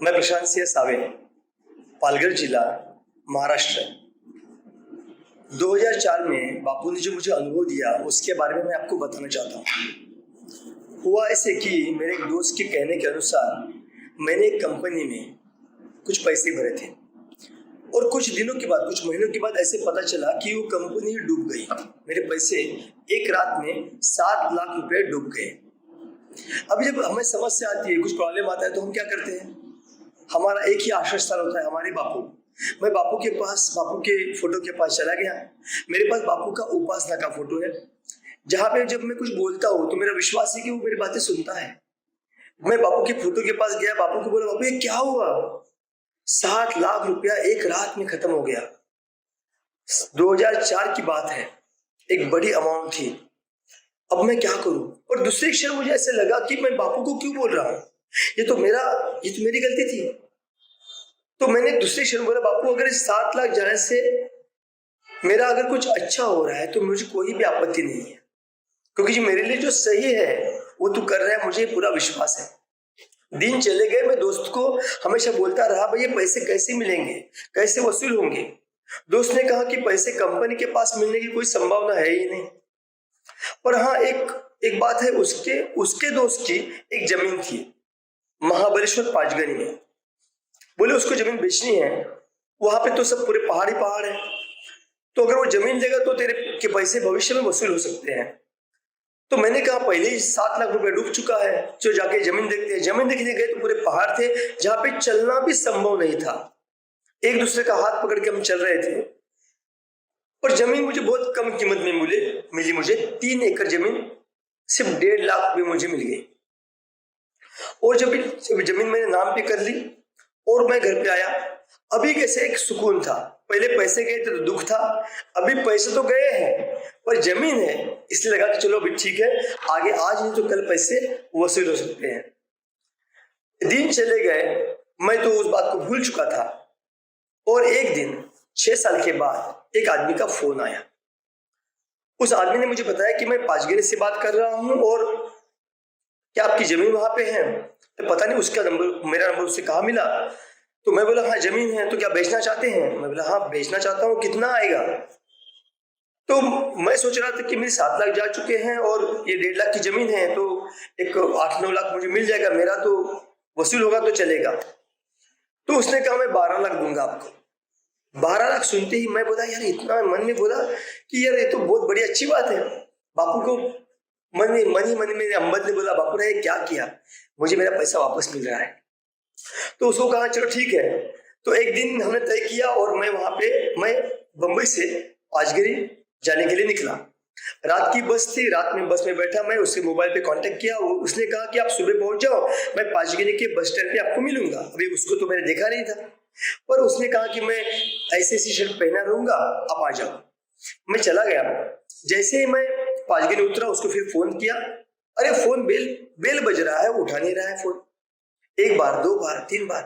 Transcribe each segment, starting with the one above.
मैं प्रशांत सिंह सावे, पालघर जिला, महाराष्ट्र। 2004 में बापू ने जो मुझे अनुभव दिया उसके बारे में मैं आपको बताना चाहता हूँ। हुआ ऐसे कि मेरे एक दोस्त के कहने के अनुसार मैंने एक कंपनी में कुछ पैसे भरे थे और कुछ दिनों के बाद, कुछ महीनों के बाद ऐसे पता चला कि वो कंपनी डूब गई। मेरे पैसे एक रात में 7 लाख रुपए डूब गए। अभी जब हमें समस्या आती है, कुछ प्रॉब्लम आता है, तो हम क्या करते हैं? हमारा एक ही आश्रय स्थल होता है, हमारे बापू। मैं बापू के पास, बापू के फोटो के पास चला गया। मेरे पास बापू का उपासना का फोटो है, जहाँ पे जब मैं कुछ बोलता हूँ तो मेरा विश्वास है कि वो मेरी बातें सुनता है। मैं बापू के फोटो के पास गया, बापू को बोला, बापू ये क्या हुआ? 7 लाख रुपया एक रात में खत्म हो गया। 2004 की बात है, एक बड़ी अमाउंट थी। अब मैं क्या करूं? और दूसरे क्षण मुझे ऐसे लगा कि मैं बापू को क्यों बोल रहा हूं, ये तो मेरी गलती थी। तो मैंने दूसरे क्षण बोला, बापू अगर इस 7 लाख जाने से मेरा अगर कुछ अच्छा हो रहा है तो मुझे कोई भी आपत्ति नहीं है, क्योंकि जो मेरे लिए जो सही है वो तू कर रहा है, मुझे पूरा विश्वास है। दिन चले गए, मैं दोस्त को हमेशा बोलता रहा, भाई ये पैसे कैसे मिलेंगे, कैसे वसूल होंगे? दोस्त ने कहा कि पैसे कंपनी के पास मिलने की कोई संभावना है ही नहीं। पर हाँ, एक बात है, उसके दोस्त की एक जमीन थी महाबलेश्वर पांचगनी में। बोले उसको जमीन बेचनी है, वहां पे तो सब पूरे पहाड़ ही पहाड़ है, तो अगर वो जमीन लेगा तो तेरे के पैसे भविष्य में वसूल हो सकते हैं। तो मैंने कहा पहले ही 7 लाख रुपए डूब चुका है, जो जाके जमीन देखते हैं। जमीन देखने गए तो पूरे पहाड़ थे, जहां पे चलना भी संभव नहीं था। एक दूसरे का हाथ पकड़ के हम चल रहे थे। और जमीन मुझे बहुत कम कीमत में मिली। मुझे 3 एकड़ जमीन सिर्फ 1.5 लाख रुपए मुझे मिल गई। और जब जमीन मैंने नाम पे कर ली और मैं घर पे आया, अभी कैसे एक सुकून था। पहले पैसे गए थे तो दुख था, अभी पैसे तो गए हैं पर जमीन है, इसलिए लगा कि चलो अभी ठीक है, आगे आज नहीं तो कल पैसे वसूल हो सकते हैं। दिन चले गए, मैं तो उस बात को भूल चुका था। और एक दिन 6 साल के बाद एक आदमी का फोन आया। उस आदमी ने मुझे बताया कि मैं पांचगनी से बात कर रहा हूं और क्या आपकी जमीन वहां पे है? तो पता नहीं उसका नंबर, मेरा नंबर उससे कहाँ मिला। तो मैं बोला हाँ जमीन है, तो क्या बेचना चाहते हैं? मैं बोला हाँ बेचना चाहता हूँ, कितना आएगा? तो मैं सोच रहा था कि मेरे 7 लाख जा चुके हैं और ये 1.5 लाख की जमीन है, तो एक 8-9 लाख मुझे मिल जाएगा, मेरा तो वसूल होगा तो चलेगा। तो उसने कहा मैं 12 लाख दूंगा आपको। 12 लाख सुनते ही मैं बोला यार, इतना मन में बोला कि यार ये तो बहुत बड़ी अच्छी बात है। बापू को मन ही मन में मेरे अम्बद ने बोला, बापू ने क्या किया, मुझे मेरा पैसा वापस मिल रहा है। तो उसको कहा चलो ठीक है। तो एक दिन हमने तय किया और मैं बंबई से पांचगनी जाने के लिए निकला। रात की बस थी, रात में बस में बैठा, मैं उसके मोबाइल पे कांटेक्ट किया। उसने कहा कि आप सुबह पहुंच जाओ, मैं पांचगनी के बस स्टैंड पे आपको मिलूंगा। अभी उसको तो मैंने देखा नहीं था, पर उसने कहा कि मैं ऐसी शर्ट पहना रहूंगा, आप आ जाओ। मैं चला गया। जैसे ही मैं पांचगनी उतरा, उसको फिर फोन किया। अरे फोन बेल बज रहा है, उठा नहीं रहा है फोन। 1 बार, 2 बार, 3 बार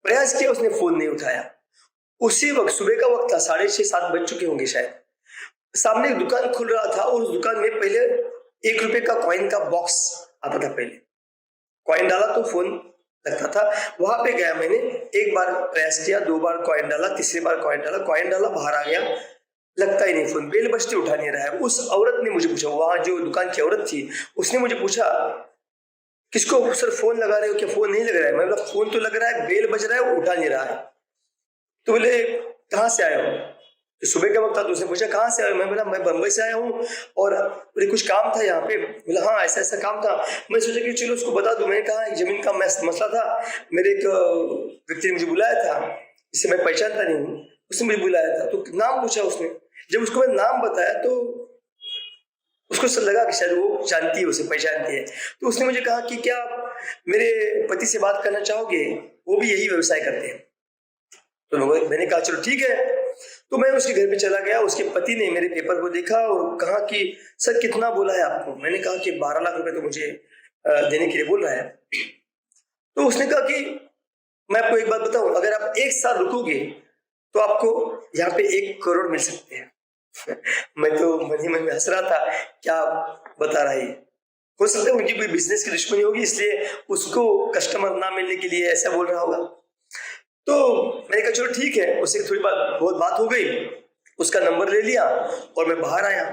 प्रयास किया, उसने फोन नहीं उठाया। उसी वक्त सुबह का वक्त था, 6:30-7 बज चुके होंगे शायद। सामने एक दुकान खुल रहा था और उस दुकान में पहले 1 रुपए का कॉइन का बॉक्स आता था। पहले कॉइन डाला तो फोन लगता था। वहां पे गया, मैंने 1 बार प्रयास किया, 2 बार कॉइन डाला, तीसरी बार कॉइन डाला, बाहर आ गया, लगता ही नहीं फोन, बेल बजते उठा नहीं रहा है। उस औरत ने मुझे पूछा, वहां जो दुकान की औरत थी, उसने मुझे पूछा किसको सर फोन लगा रहे हो क्या? फोन नहीं लग रहा है। मैं बोला फोन तो लग रहा है, बेल बज रहा है, वो उठा नहीं रहा है। तो बोले कहाँ से आए हो? तो सुबह का वक्त था, तो उसने पूछा कहाँ से आए हो? मैं बोला मैं बंबई से आया हूँ और बोले कुछ काम था यहाँ पे। बोला हाँ ऐसा ऐसा काम था। मैं सोचा कि चलो उसको बता दूं। मैंने कहा जमीन का मसला था, मेरे एक व्यक्ति ने मुझे बुलाया था, जिसे मैं पहचानता नहीं हूँ, उसने मुझे बुलाया था। तो नाम पूछा उसने। जब उसको मैंने नाम बताया तो उसको लगा कि शायद वो जानती है, उसे पहचानती है। तो उसने मुझे कहा कि क्या आप मेरे पति से बात करना चाहोगे, वो भी यही व्यवसाय करते हैं। तो मैंने कहा चलो ठीक है। तो मैं उसके घर पे चला गया। उसके पति ने मेरे पेपर को देखा और कहा कि सर कितना बोला है आपको? मैंने कहा कि 12 लाख रुपए तो मुझे देने के लिए बोल रहा है। तो उसने कहा कि मैं आपको एक बात बताऊं, अगर आप 1 साल रुकोगे तो आपको यहाँ पे 1 करोड़ मिल सकते हैं। मैं तो मन ही मन में हंस रहा था, क्या बता रहा है। हो सकता है उनकी कोई बिजनेस की दुश्मनी होगी, इसलिए उसको कस्टमर ना मिलने के लिए ऐसा बोल रहा होगा। तो मैंने कहा चलो ठीक है, उससे थोड़ी बहुत बात हो गई, उसका नंबर ले लिया और मैं बाहर आया।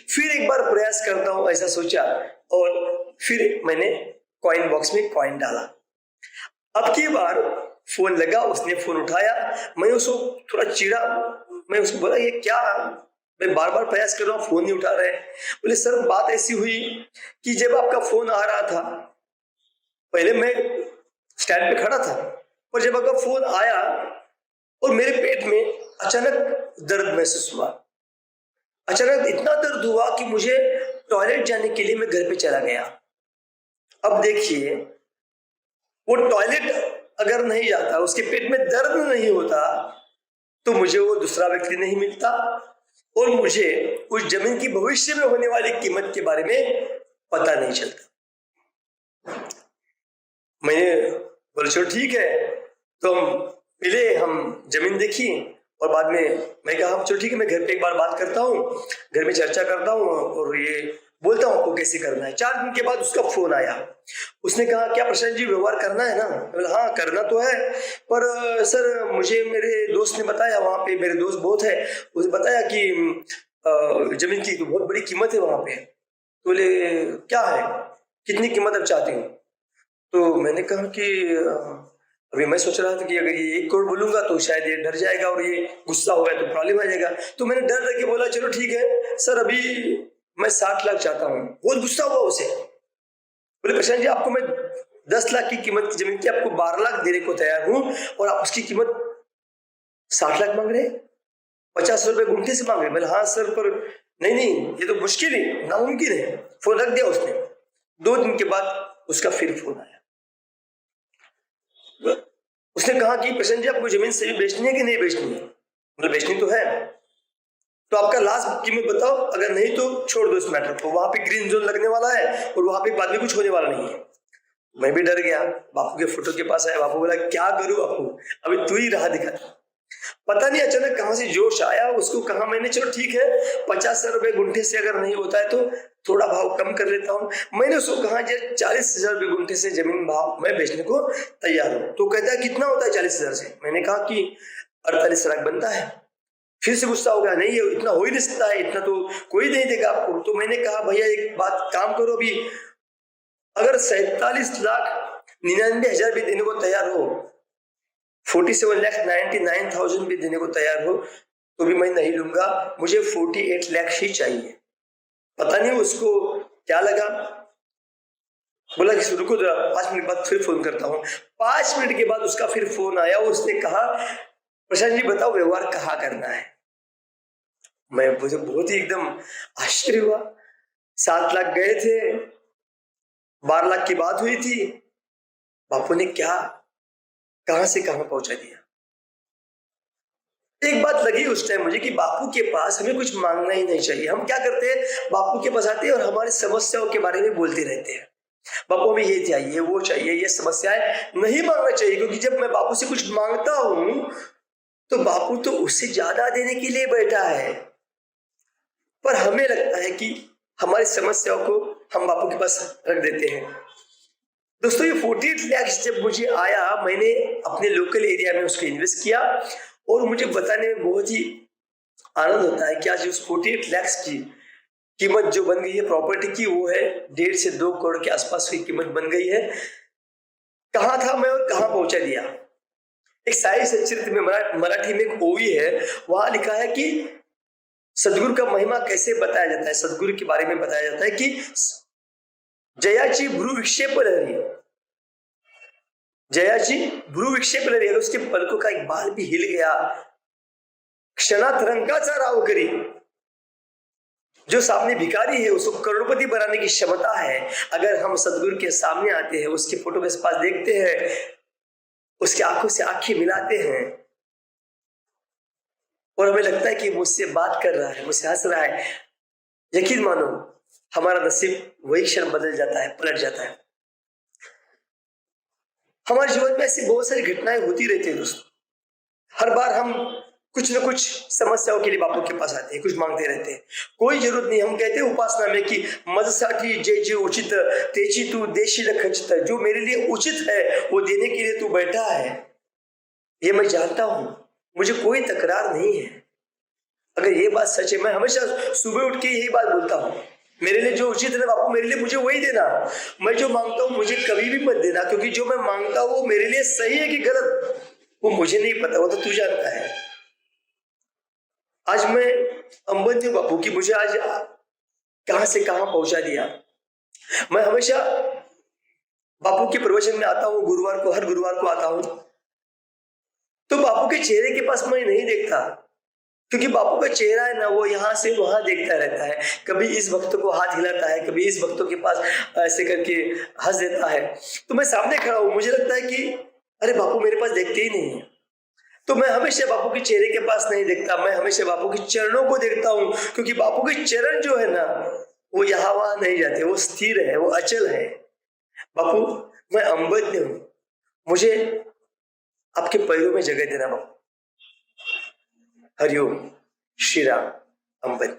फिर एक बार प्रयास करता हूँ ऐसा सोचा, और फिर मैंने कॉइन बॉक्स में कॉइन डाला। अब की बार फोन लगा, उसने फोन उठाया, मैं उसको थोड़ा चिढ़ा, मैं उसको बोला ये क्या, मैं बार बार प्रयास कर रहा हूँ, फोन नहीं उठा रहे। बोले सर बात ऐसी हुई कि जब आपका फोन आ रहा था, पहले मैं स्टैंड पे खड़ा था, और जब आपका फोन आया और मेरे पेट में अचानक दर्द महसूस हुआ। अचानक इतना दर्द हुआ कि मुझे टॉयलेट जाने के लिए मैं घर पे चला गया। अब देखिए, वो टॉयलेट अगर नहीं जाता, उसके पेट में दर्द नहीं होता, तो मुझे वो दूसरा व्यक्ति नहीं मिलता और मुझे उस जमीन की भविष्य में होने वाली कीमत के बारे में पता नहीं चलता। मैंने बोला चलो ठीक है, तो हम मिले, हम जमीन देखी, और बाद में मैं कहा चलो ठीक है, मैं घर पे एक बार बात करता हूँ, घर में चर्चा करता हूँ और ये बोलता हूँ आपको कैसे करना है। 4 दिन के बाद उसका फोन आया, उसने कहा क्या प्रशांत जी व्यवहार करना है ना? बोला हाँ करना तो है, पर सर मुझे मेरे दोस्त ने बताया, वहां पे मेरे दोस्त बहुत है, उसने बताया कि जमीन की तो बहुत बड़ी कीमत है वहां पे। तो बोले क्या है, कितनी कीमत आप चाहते हो? तो मैंने कहा कि अभी मैं सोच रहा था कि अगर ये 1 करोड़ बोलूंगा तो शायद ये डर जाएगा और ये गुस्सा होगा तो प्रॉब्लम आ जाएगा। तो मैंने डर रह के बोला चलो ठीक है सर, अभी मैं 60 लाख चाहता हूँ। बहुत गुस्सा हुआ उसे। बोले प्रशांत जी आपको मैं 10 लाख की कीमत की जमीन की आपको 12 लाख देने को तैयार हूं, और आप उसकी कीमत 60 लाख मांग रहे हैं, 50 रुपए गुंठे से मांग रहे। बोले हाँ सर, पर नहीं नहीं ये तो मुश्किल है, नामुमकिन है। फोन रख दिया उसने। 2 दिन के बाद उसका फिर फोन आया। उसने कहा कि प्रशांत जी आपको जमीन सही बेचनी है कि नहीं बेचनी है? मतलब बेचनी तो है, तो आपका लास्ट कीमत बताओ, अगर नहीं तो छोड़ दो इस मैटर को। वहां पे ग्रीन जोन लगने वाला है और वहां पे बाद में कुछ होने वाला नहीं है। मैं भी डर गया, बापू के फोटो के पास आया। बापू बोला क्या करूं बापू, अभी तू ही राह दिखा। पता नहीं अचानक कहां से जोश आया, उसको कहा मैंने चलो ठीक है 50 रुपए गुंठे से अगर नहीं होता है तो थोड़ा भाव कम कर लेता हूँ। मैंने उसको कहा 40,000 रुपए गुंठे से जमीन भाव मैं बेचने को तैयार हूँ। तो कहता है कितना होता है 40,000 से? मैंने कहा कि 48 लाख बनता है। फिर से गुस्सा हो गया, नहीं ये इतना हो ही नहीं सकता है, इतना तो कोई नहीं देगा आपको। तो मैंने कहा भैया एक बात काम करो, अभी अगर 47 लाख 99,000 भी देने को तैयार हो, 47,99,000 भी देने को तैयार हो, तो भी मैं नहीं लूंगा, मुझे 48 लाख ही चाहिए। पता नहीं उसको क्या लगा, बोला कि रुको जरा 5 मिनट बाद फिर फोन करता हूँ। 5 मिनट के बाद उसका फिर फोन आया, उसने कहा प्रशांत जी बताओ व्यवहार कहाँ करना है? मुझे बहुत ही एकदम आश्चर्य हुआ। 7 लाख गए थे, 12 लाख की बात हुई थी, बापू ने क्या कहां से कहां पहुंचा दिया। एक बात लगी उस टाइम मुझे कि बापू के पास हमें कुछ मांगना ही नहीं चाहिए। हम क्या करते हैं, बापू के पास आते हैं और हमारी समस्याओं के बारे में बोलते रहते हैं। बापू में ये चाहिए वो चाहिए, ये समस्याएं नहीं मांगना चाहिए, क्योंकि जब मैं बापू से कुछ मांगता हूं तो बापू तो उससे ज्यादा देने के लिए बैठा है। पर हमें लगता है कि हमारी समस्याओं को हम बापू के पास रख देते हैं। दोस्तों ये 48 लाख जब मुझे आया, मैंने अपने लोकल एरिया में उसको इन्वेस्ट किया और मुझे बताने में बहुत ही आनंद होता है कि आज उस 48 लाख की कीमत जो बन गई है प्रॉपर्टी की, वो है 1.5 से 2 करोड़ के आसपास की कीमत बन गई है। कहाँ था मैं और कहाँ पहुंचा दिया। एक साई सच्चरित्र में मराठी में एक ओवी है, वहां लिखा है कि सदगुरु का महिमा कैसे बताया जाता है। सदगुरु के बारे में बताया जाता है कि जयाची भ्रू विक्षेप लहरी, जयाची भ्रू विक्षेप लहरी, उसके पलकों का एक बाल भी हिल गया, क्षणात रंकाचा राव करी। जो सामने भिखारी है उसको करोड़पति बनाने की क्षमता है। अगर हम सदगुरु के सामने आते हैं, उसके फोटो के पास देखते हैं, उसकी आंखों से आंखें मिलाते हैं और हमें लगता है कि मुझसे बात कर रहा है, मुझसे हंस रहा है, यकीन मानो हमारा नसीब वही क्षण बदल जाता है, पलट जाता है। हमारे जीवन में ऐसी बहुत सारी घटनाएं होती रहती है दोस्तों। हर बार हम कुछ न कुछ समस्याओं के लिए बापू के पास आते हैं, कुछ मांगते रहते हैं। कोई जरूरत नहीं, हम कहते हैं उपासना में कि मजसाठी जय जय उचित तेजी तू देशी खचित, जो मेरे लिए उचित है वो देने के लिए तू बैठा है, ये मैं जानता हूं, मुझे कोई तकरार नहीं है। अगर ये बात सच है, मैं हमेशा सुबह उठ के यही बात बोलता हूँ, मेरे लिए जो उचित है बापू मेरे लिए मुझे वही देना, मैं जो मांगता हूँ मुझे कभी भी मत देना, क्योंकि जो मैं मांगता हूँ वो मेरे लिए सही है कि गलत वो मुझे नहीं पता, वो तो तू जानता है। आज मैं अम्बन हूं बापू की मुझे आज कहां से कहां पहुंचा दिया। मैं हमेशा बापू के प्रवचन में आता हूं, गुरुवार को, हर गुरुवार को आता हूं, तो बापू के चेहरे के पास मैं नहीं देखता, क्योंकि बापू का चेहरा है ना वो यहाँ से वहां देखता रहता है, कभी इस भक्त को हाथ हिलाता है, कभी इस भक्तों के पास ऐसे करके हंस देता है। तो मैं सामने खड़ा हूं, मुझे लगता है कि अरे बापू मेरे पास देखते ही नहीं है। तो मैं हमेशा बापू के चेहरे के पास नहीं देखता, मैं हमेशा बापू के चरणों को देखता हूं, क्योंकि बापू के चरण जो है ना वो यहाँ वहां नहीं जाते, वो स्थिर है, वो अचल है। बापू मैं अम्बज्ञ हूं, मुझे आपके पैरों में जगह देना बापू। हरिओम, श्री राम, अम्बज्ञ।